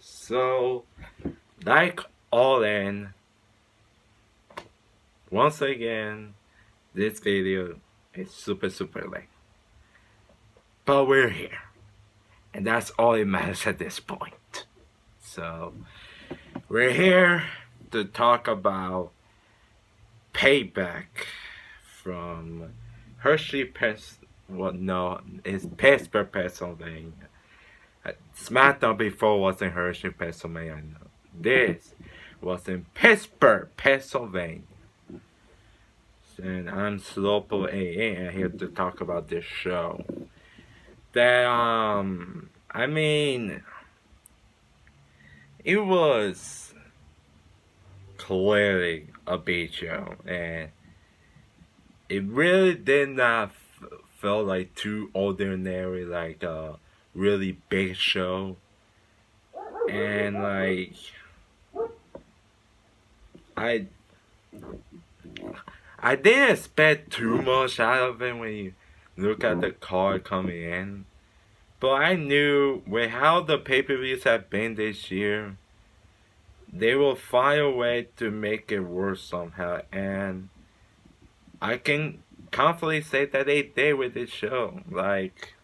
So, like all in, once again, this video is super late. But we're here. And that's all it matters at this point. So, we're here to talk about Payback from it's Pittsburgh, Pennsylvania. SmackDown before was in Hershey, Pennsylvania. I know. This was in Pittsburgh, Pennsylvania. And I'm Slopo AA and here to talk about this show. That it was clearly a beat show, and it really did not feel like too ordinary, like a really big show. And like I didn't expect too much out of it when you look at the card coming in. But I knew with how the pay-per-views have been this year, they will find a way to make it work somehow. And I can confidently say that they did with this show. Like,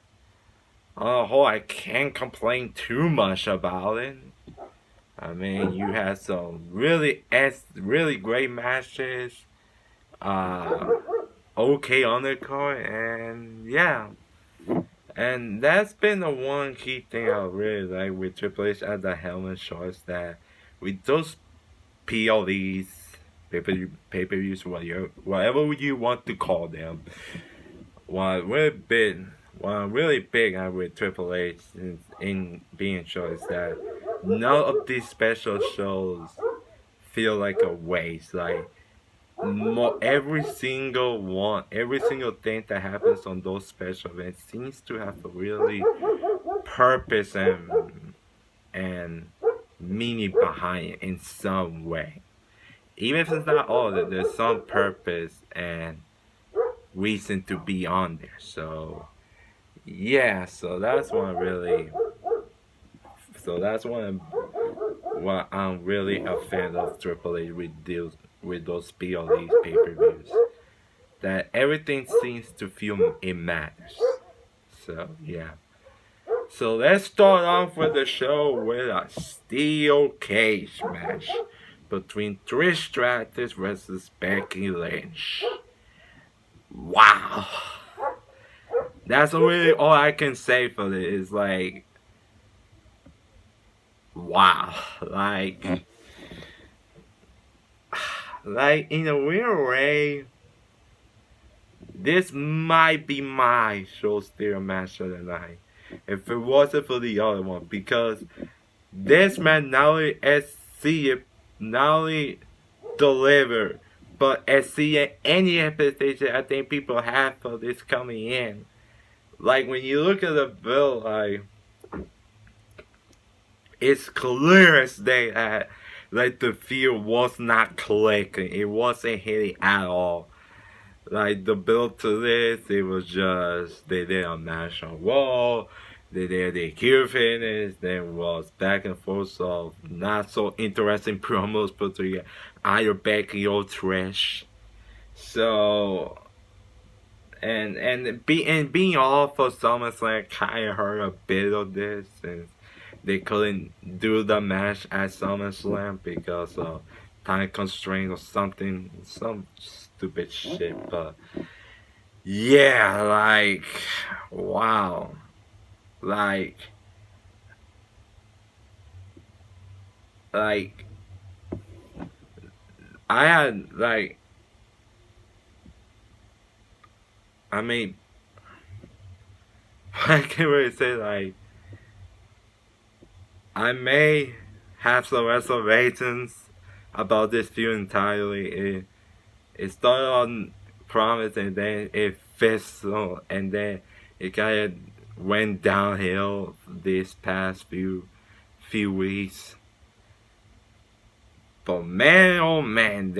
on the whole, I can't complain too much about it. I mean, you had some really great matches. Okay on the card, and yeah. And that's been the one key thing I really like with Triple H at the helmet shows, that with those PLEs, pay-per-views, whatever you want to call them, one really big with Triple H in being shows that none of these special shows feel like a waste. Like, every single thing that happens on those special events seems to have a really purpose and meaning behind it in some way. Even if it's not all of it, there's some purpose and reason to be on there. So yeah, that's what I'm really a fan of Triple H with those PLEs pay-per-views. That everything seems to feel it matters. So yeah. So let's start off with the show with a steel cage match between Trish Stratus versus Becky Lynch. Wow. That's really all I can say for this. Is like, wow. Like, in a weird way, this might be my show steal match of the night if it wasn't for the other one, because this man not only delivered, but exceeded any expectation I think people have for this coming in. Like, when you look at the bill, like, it's clear as day that like the field was not clicking. It wasn't hitting at all. Like, the build to this, it was just, they did a match on Raw, they did the Q finish, then was back and forth of not so interesting promos put together, either Becky or Trish. So, and being off for SummerSlam kind of hurt a bit of this, since they couldn't do the match at SummerSlam because of time constraint or something, some stupid shit. But yeah, like, wow, like I had like, I mean, I can't really say, like, I may have some reservations about this feud entirely. It started on promise, and then it fizzled, and then it kind of went downhill this past few weeks. But man, oh man,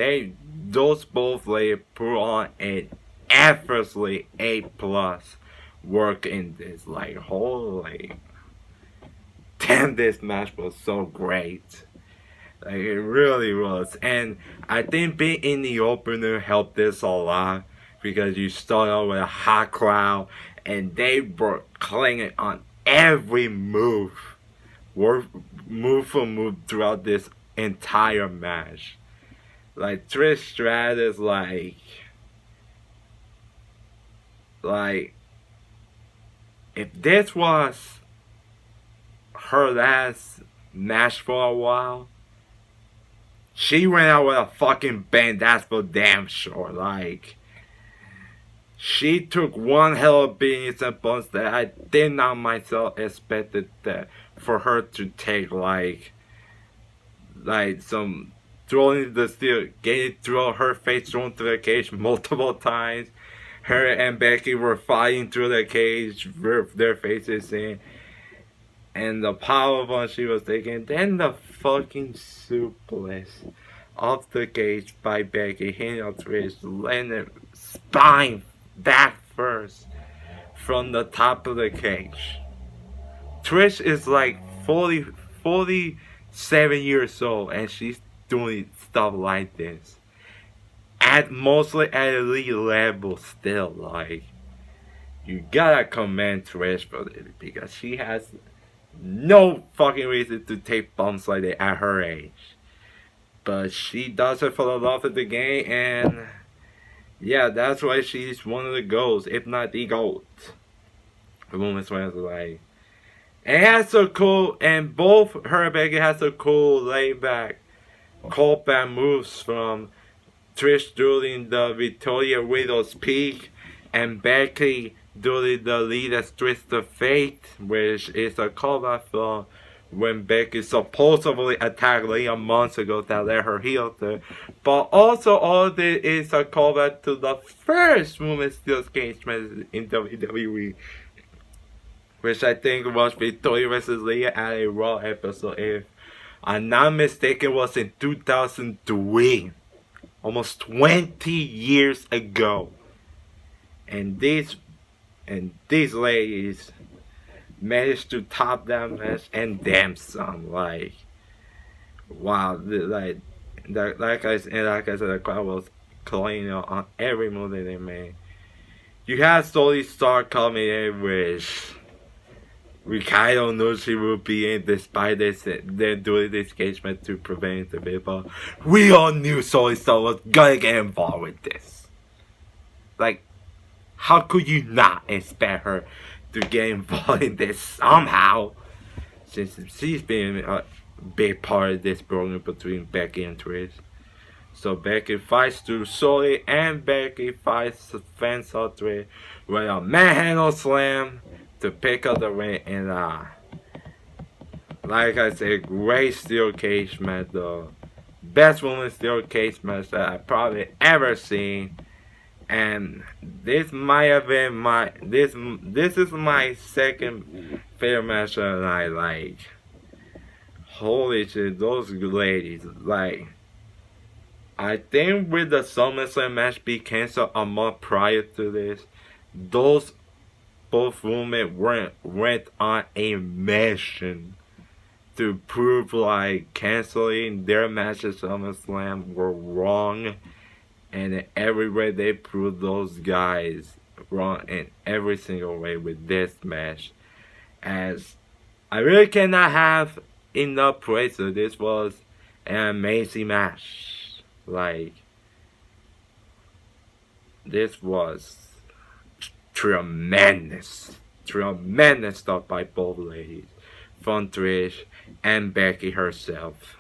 those both ladies put on an effortlessly A+ work in this. Like, holy, 10 damn, this match was so great. Like, it really was. And I think being in the opener helped this a lot because you start out with a hot crowd and they were clinging on every move, move for move throughout this entire match. Like, Trish Stratus, like, if this was her last match for a while, she went out with a fucking bang, that's for damn sure. Like, she took one hell of beatings and bumps that I did not myself expected that for her to take, like some throwing the steel, getting through her face thrown through the cage multiple times. Her and Becky were fighting through the cage, their faces in. And the powerbomb she was taking, then the fucking suplex off the cage by Becky, hitting a Trish, landing spine back first from the top of the cage. Trish is like 47 years old, and she's doing stuff like this. Mostly at elite level still, like, you gotta commend Trish for this because she has no fucking reason to take bumps like that at her age. But she does it for the love of the game, and yeah, that's why she's one of the GOATs, if not the GOAT. The women's wrestling, like, and it has so cool, and both her and Becky has so cool laid back, callback moves from Trish during the Victoria Widow's Peak, and Becky during the Leaders Twist of Fate, which is a callback from when Becky supposedly attacked Leah months ago that let her heal her. But also all of this is a callback to the first Women's Steel Cage match in WWE, which I think was Victoria vs. Leah at a Raw episode, if I'm not mistaken, was in 2003. Almost 20 years ago. And these ladies managed to top that match and damn some. Like, wow, like I said, the crowd was calling on every move that they made. You had slowly start coming in with Ricardo knew she would be in despite them doing this engagement to prevent the people. We all knew Solly Star was gonna get involved with this. Like, how could you not expect her to get involved in this somehow? Since she's been a big part of this program between Becky and Trish. So Becky fights through Solly, and Becky fights fence out Trish with a manhandle slam to pick up the ring, and like I said, great steel cage match, the best women's steel cage match that I've probably ever seen. And this might have been this is my second favorite match that I like. Holy shit, those ladies, like, I think with the SummerSlam match being canceled a month prior to this, those both women went on a mission to prove like canceling their matches at SummerSlam were wrong, and in every way they proved those guys wrong in every single way with this match. As I really cannot have enough praise, so this was an amazing match. Like, this was tremendous stuff by both ladies, from Trish and Becky herself,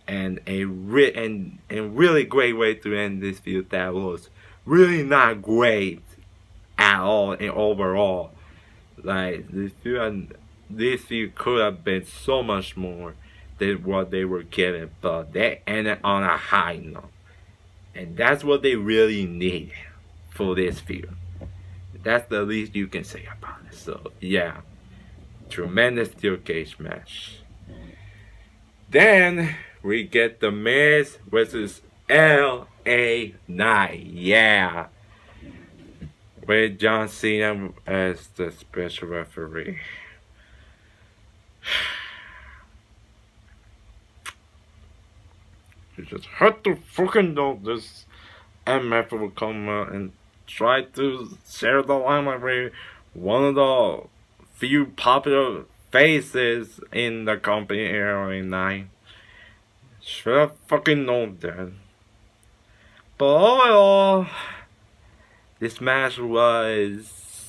and a really great way to end this feud that was really not great at all and overall. Like, this feud could have been so much more than what they were given, but they ended on a high note, and that's what they really needed for this feud. That's the least you can say about it. So yeah, tremendous steel cage match. Then we get The Miz versus LA Knight. Yeah, with John Cena as the special referee. just had to fucking know this MF will come out and try to share the limelight with one of the few popular faces in the company era in 9. Should have fucking known that. But all in all, this match was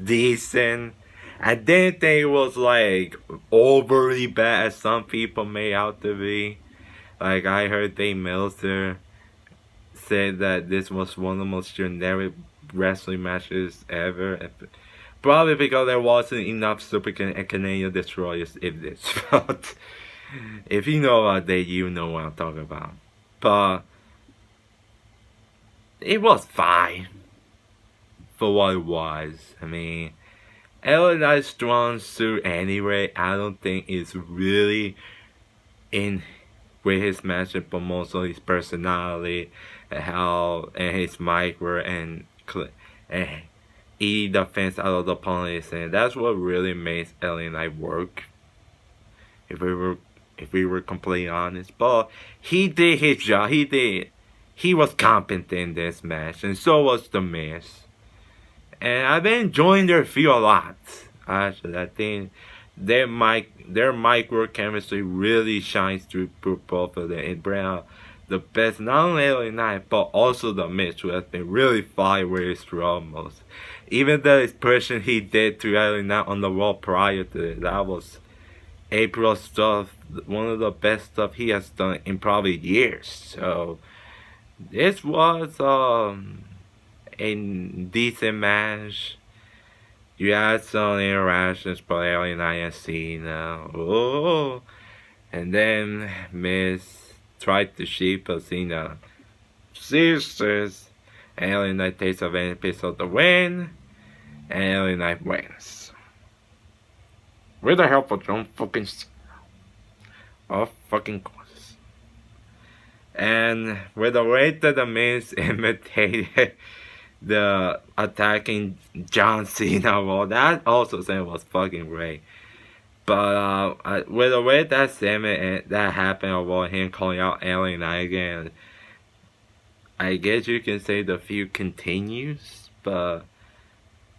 decent. I didn't think it was like overly bad as some people made out to be. Like I heard Dave Meltzer said that this was one of the most generic wrestling matches ever. Probably because there wasn't enough Super Canadian Destroyers in this. But if you know about that, you know what I'm talking about. But it was fine for what it was. I mean, LA Strong's suit anyway, I don't think is really in with his match, but mostly his personality and how and his micro and eat the fence out of the opponents, and that's what really makes LA Knight work. If we were completely honest, but he did his job. He was competent in this match, and so was the Miz. And I've been enjoying their feel a lot. Actually, I think their micro chemistry really shines through both of them. It brings out the best, not only LA Knight, but also the Miz, who has been really fire with his promos. Even the expression he did to LA Knight on the wall prior to it, that was April stuff, one of the best stuff he has done in probably years. So this was a decent match. You had some interactions by LA Knight and Cena. Oh, and then Miz tried to sheep Cena sisters, and LA Knight takes advantage of the win, and LA Knight wins. With the help of John fucking Cena. Of fucking course. And with the way that the Miz imitated the attacking John Cena, well, that also was fucking great. But with the way that segment that happened about him calling out LA Knight again, I guess you can say the feud continues. But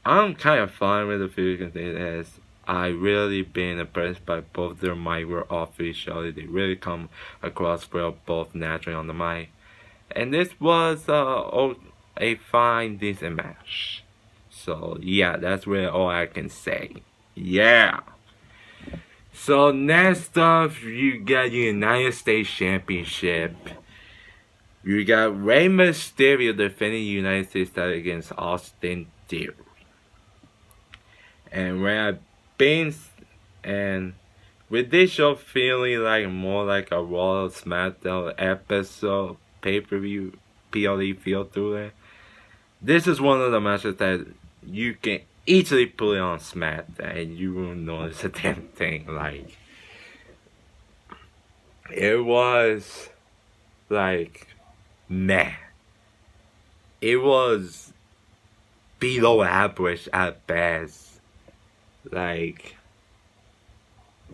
I'm kind of fine with the feud continues, as I really been impressed by both their mic were officially. They really come across well, both naturally on the mic. And this was a fine, decent match. So yeah, that's really all I can say. Yeah. So next up, you got your United States Championship. You got Rey Mysterio defending the United States title against Austin Theory. And when I've been, and with this show feeling like more like a Raw SmackDown episode, pay-per-view, PLE feel to it, this is one of the matches that you can easily put it on SmackDown and you won't notice a damn thing. Like, it was like, meh. It was below average at best. Like,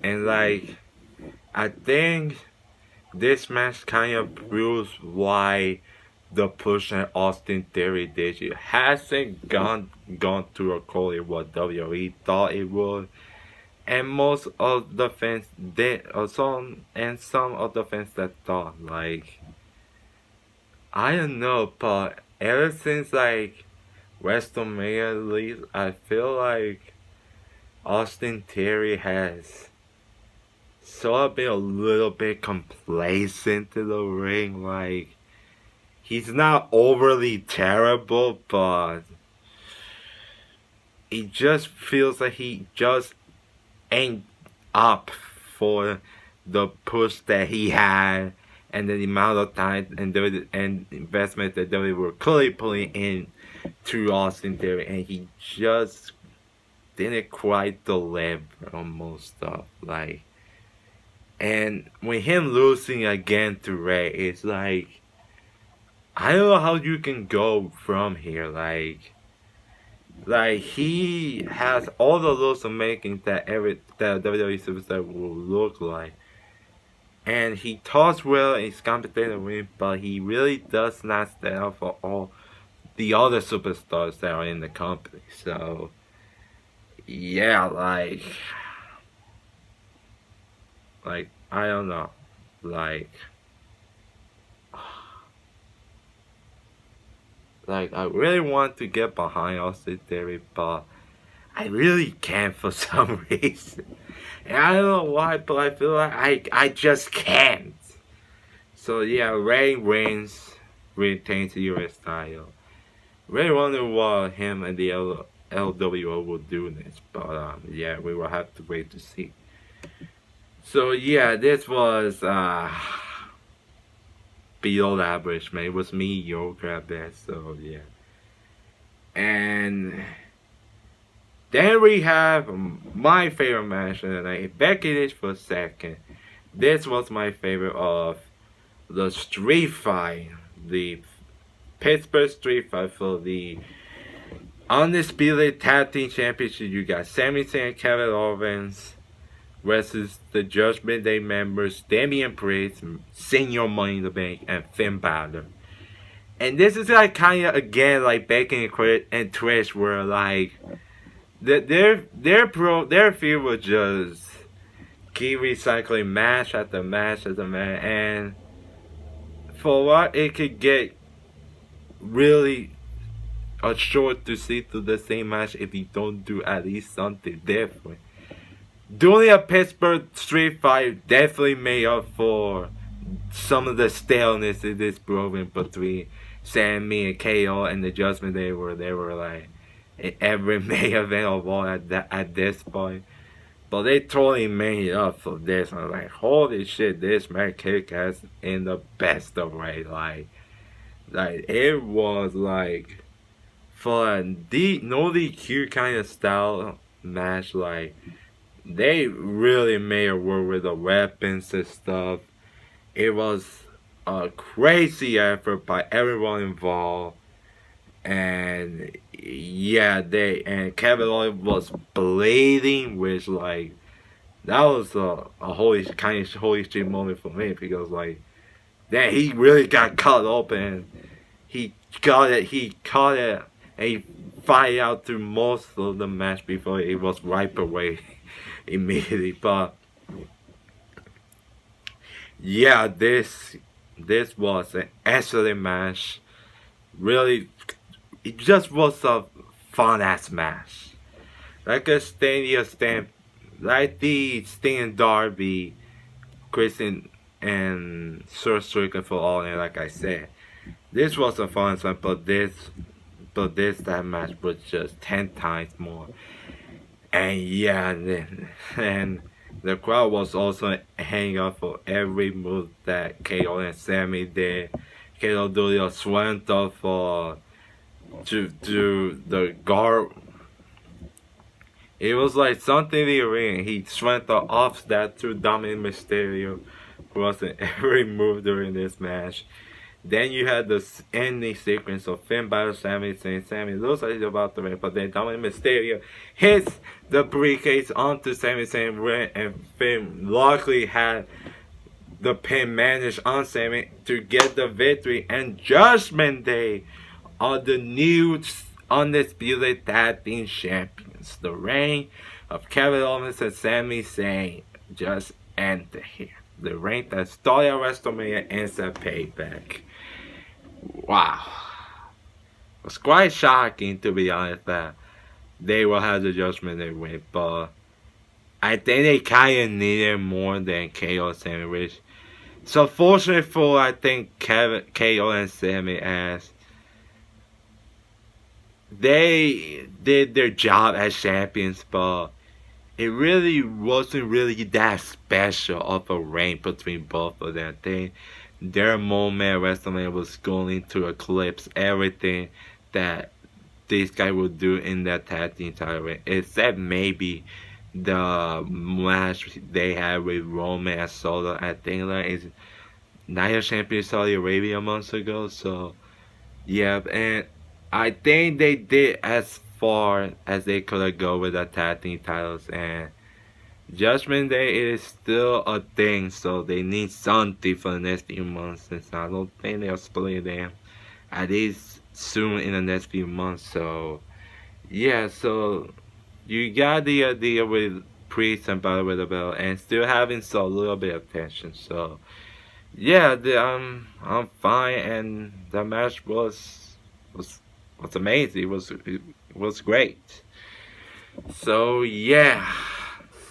and like, I think this match kind of proves why the push that Austin Theory did, it hasn't gone to according what WWE thought it would, and most of the fans did, some of the fans that thought, like, I don't know, but ever since like WrestleMania at least, I feel like Austin Theory has sort of been a little bit complacent to the ring. Like, he's not overly terrible, but it just feels like he just ain't up for the push that he had and the amount of time and investment that they were clearly putting in to Austin Theory, and he just didn't quite deliver on most stuff. Like, and with him losing again to Ray, it's like, I don't know how you can go from here. Like he has all the looks of making that WWE superstar will look like, and he talks well and he's competent to win, but he really does not stand out for all the other superstars that are in the company. So yeah, like I don't know, like like I really want to get behind Austin Theory, but I really can't for some reason. And I don't know why, but I feel like I just can't. So yeah, Ray wins, retains the US title. Really wonder what him and the LWO will do next, but yeah, we will have to wait to see. So yeah, this was below average, man. It was mediocre at best. So yeah, and then we have my favorite match of the night. Becky Lynch for a second. This was my favorite of the street fight, the Pittsburgh street fight for the undisputed tag team championship. You got Sami Zayn and Kevin Owens versus the Judgement Day members Damian Priest, Senior Money in the Bank, and Finn Balor. And this is like kind of again like Becky and Trish were like their feud was just keep recycling match after match after match, and for what it could get really a short to see through the same match if you don't do at least something different. Doing a Pittsburgh street fight definitely made up for some of the staleness in this program between Sammy and KO and the Judgment Day where they were like in every main event of all at this point. But they totally made it up for this. I was like, holy shit, this man kick ass in the best of way. Like it was like for a no DQ kind of style match, like they really made it work with the weapons and stuff. It was a crazy effort by everyone involved. And yeah, Kevin Owens was bleeding, which like that was a holy kind of holy shit moment for me because like then he really got cut open. He got it, and he fight out through most of the match before it was wiped away immediately. But yeah, this was an excellent match. Really, it just was a fun ass match. Like a like the Sting and Darby, Christian and Sir Strickland for all, and like I said, this was a fun one, but that match was just 10 times more. And yeah, and the crowd was also hanging up for every move that KO and Sammy did. KO do the slant off to the guard. It was like something in the ring. He went off that to Dominic Mysterio, who was in every move during this match. Then you had the ending sequence of Finn Balor, Sami Zayn. Sami looks like he's about to win, but then Dominic Mysterio hits the briefcase onto Sami Zayn, and Finn luckily had the pin managed on Sami to get the victory. And Judgment Day are the new undisputed tag team champions. The reign of Kevin Owens and Sami Zayn just ended here. The reign that started at WrestleMania ends at Payback. Wow. It was quite shocking, to be honest, that they will have the Judgment Day win, but I think they kind of needed more than KO and Sami, which so fortunate for, I think, KO and Sami, as they did their job as champions, but it really wasn't really that special of a reign between both of them. I think their moment at WrestleMania was going to eclipse everything that this guy would do in that tag team title reign, except maybe the match they had with Roman and Solo. I think that is Night of Champions Saudi Arabia months ago. So yeah, and I think they did as far as they could go with the tag team titles, and Judgment Day is still a thing, so they need something for the next few months. Since I don't think they'll split them at least soon in the next few months. So yeah, so you got the idea with Priest and Battle with the Bell, and still having so little bit of tension. So yeah, I'm fine, and the match was was amazing. It was great. So yeah,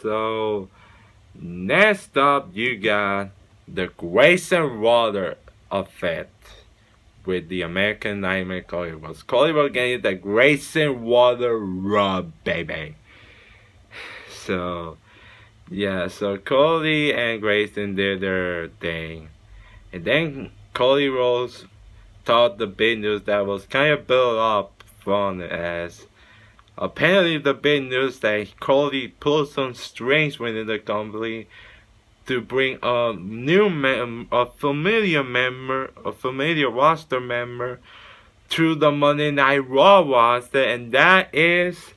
so next up you got the Grayson Water effect with the American Nightmare Cody Rhodes. Cody Rhodes getting the Grayson Water rub, baby. So yeah, so Cody and Grayson did their thing, and then Cody Rhodes thought the big news that was kind of built up from it as apparently the big news that Cody pulled some strings within the company to bring a new a familiar member, a familiar roster member to the Monday Night Raw roster, and that is,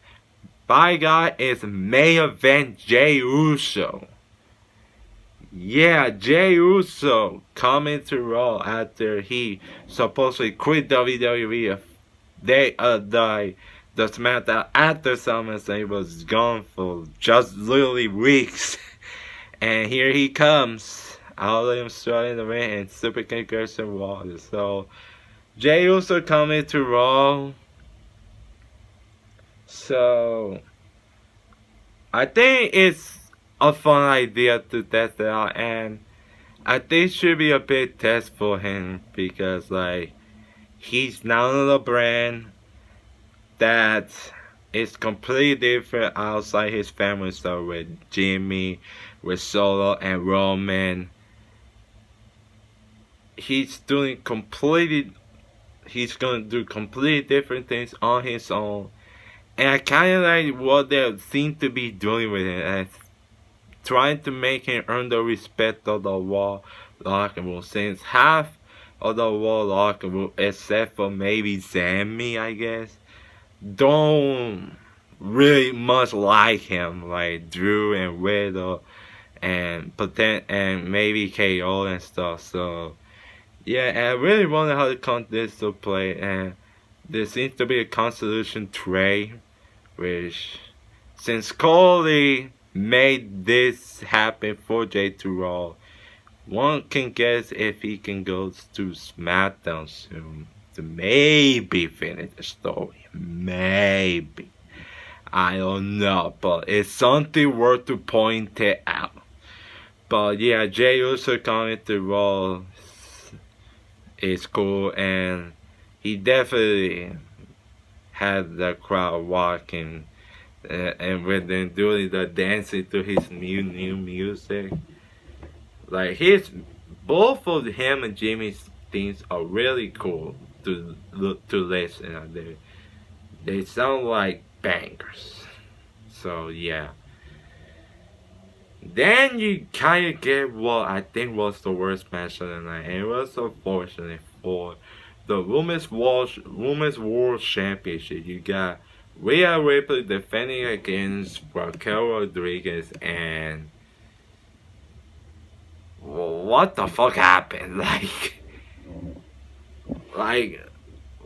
by God, is main event Jey Uso. Yeah, Jey Uso coming to Raw after he supposedly quit WWE. They the SmackDown after SummerSlam. He was gone for just literally weeks, and here he comes. All of them strutting in the ring and super concussion water. So Jey Uso coming to Raw. So I think it's a fun idea to test it out, and I think it should be a big test for him because like he's now on a brand that is completely different outside his family stuff with Jimmy, with Solo and Roman. He's doing completely he's gonna do completely different things on his own. And I kinda like what they seem to be doing with it, and trying to make him earn the respect of the Raw locker room, since half of the Raw locker room, except for maybe Sammy, I guess, don't really much like him, like Drew and Riddle and maybe KO and stuff. So yeah, and I really wonder how the contest will play, and there seems to be a consolation trade, which since Cody made this happen for Jay to Raw, one can guess if he can go to SmackDown soon to maybe finish the story. Maybe. I don't know, but it's something worth to point it out. But yeah, Jey Uso coming to Raw is cool, and he definitely had the crowd walking, and with them doing the dancing to his new music. Like both of him and Jimmy's themes are really cool to listen. They sound like bangers. So yeah. Then you kind of get what I think was the worst match of the night, and it was unfortunate for the Women's World Championship. You got Rhea Ripley defending against Raquel Rodriguez, and what the fuck happened? Like,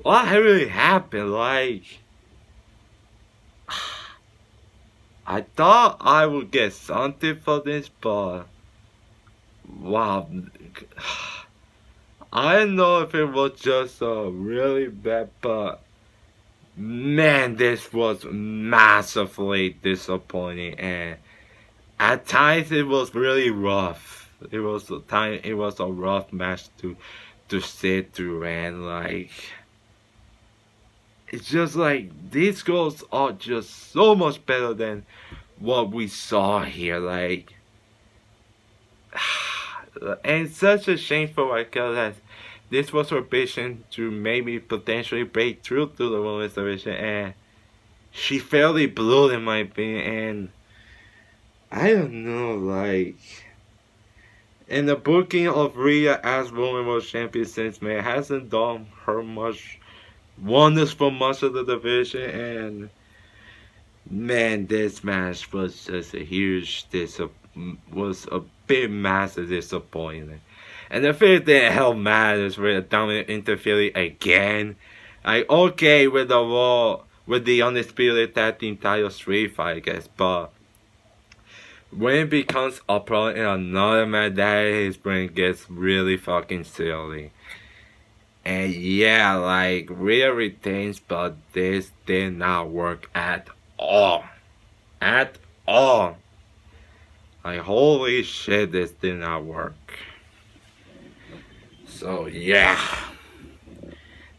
what really happened? Like, I thought I would get something for this, but wow. I don't know if it was just a really bad, but man, this was massively disappointing, and at times it was really rough. It was a rough match to sit through, and like it's just like these girls are just so much better than what we saw here. Like, and it's such a shame for Raquel that this was her vision to maybe potentially break through to the women's division, and she fairly blew it in my opinion. And I don't know, like, and the booking of Rhea as Women's World Champion since May hasn't done her much wonders for much of the division, and Man, this match was just a was a big massive disappointment. And the fifth didn't help matters with a dominant interference again. Okay with the Raw with the undisputed tag team title street fight, I guess, but when it becomes a problem in another match, that his brain gets really fucking silly. And yeah, like Rhea retains, but this did not work at all. At all. Like holy shit, this did not work. So yeah.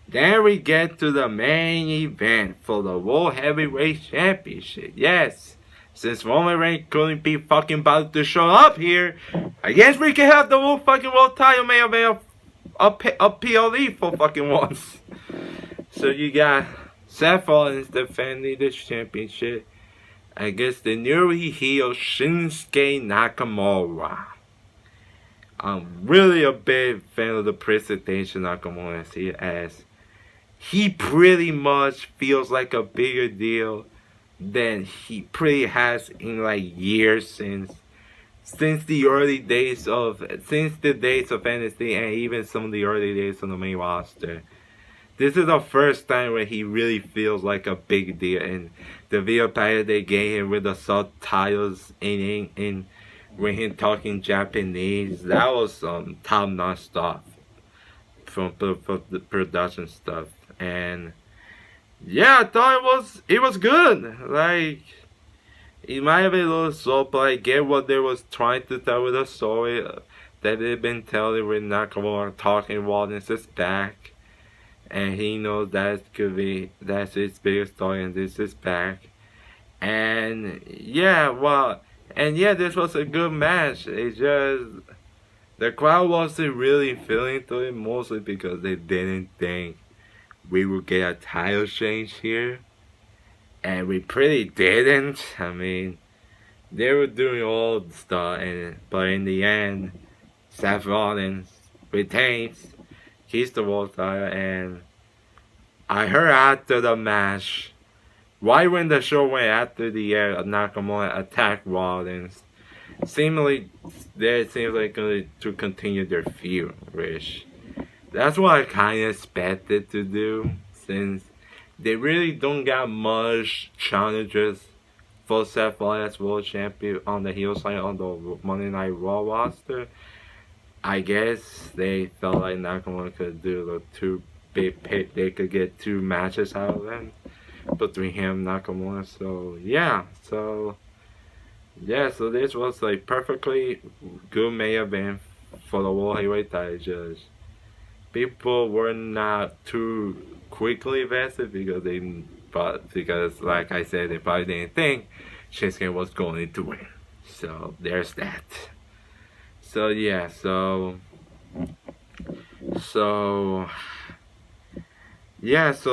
Then we get to the main event for the World Heavyweight Championship. Yes. Since Roman Reigns couldn't be fucking bothered to show up here, I guess we can have the world title main event a PLE for fucking once. So you got Seth Rollins defending this championship against the newly healed Shinsuke Nakamura. I'm really a big fan of the presentation Nakamura as he pretty much feels like a bigger deal than he pretty has in like years since the early days of NXT and even some of the early days on the main roster. This is the first time where he really feels like a big deal, and the video package they gave him with the subtitles in when he talking Japanese, that was some top-notch stuff from the production stuff. And yeah, I thought it was good. Like it might have been a little slow, but I get what they was trying to tell with the story that they've been telling with Nakamura talking Rollins is back, and he knows that's his biggest story, and this is back. And yeah, this was a good match. It just the crowd wasn't really feeling to it, mostly because they didn't think we would get a title change here. And we pretty didn't. I mean, they were doing all the stuff, but in the end, Seth Rollins retains, keeps the world title, and I heard after the match, right when the show went after the air, Nakamura attacked Rollins. It seems like going to continue their feud, which that's what I kind of expected to do, since they really don't got much challenges for Seth Rollins as World Champion on the heel side on the Monday Night Raw roster. I guess they felt like Nakamura could do the two they could get two matches out of them between him and Nakamura. So this was a perfectly good main event for the World Heavyweight title. Just people were not too quickly invested because like I said, they probably didn't think Shinsuke was going to win. So there's that. So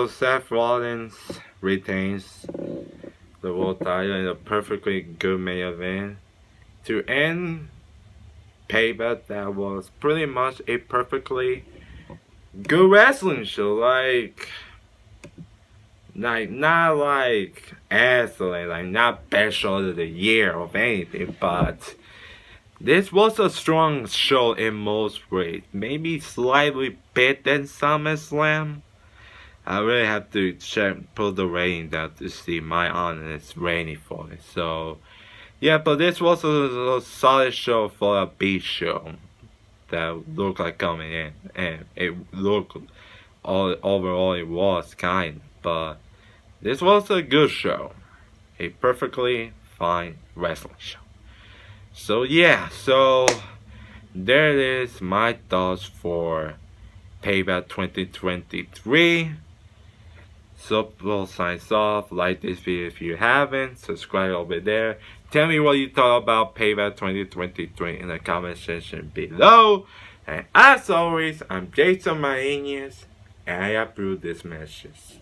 Seth Rollins retains the world title in a perfectly good main event to end Payback. That was pretty much a perfectly good wrestling show. Like not like excellent, like not best show of the year or anything, but this was a strong show in most ways. Maybe slightly better than SummerSlam. I really have to put the rating down to see my honest rating for it. So, yeah, but this was a solid show for a B show that looked like coming in, and it looked overall it was kind, but this was a good show, a perfectly fine wrestling show. So there it is, my thoughts for Payback 2023. So we'll sign off. Like this video if you haven't. Subscribe over there. Tell me what you thought about Payback 2023 in the comment section below. And as always, I'm Jason Maenius, and I approve this message.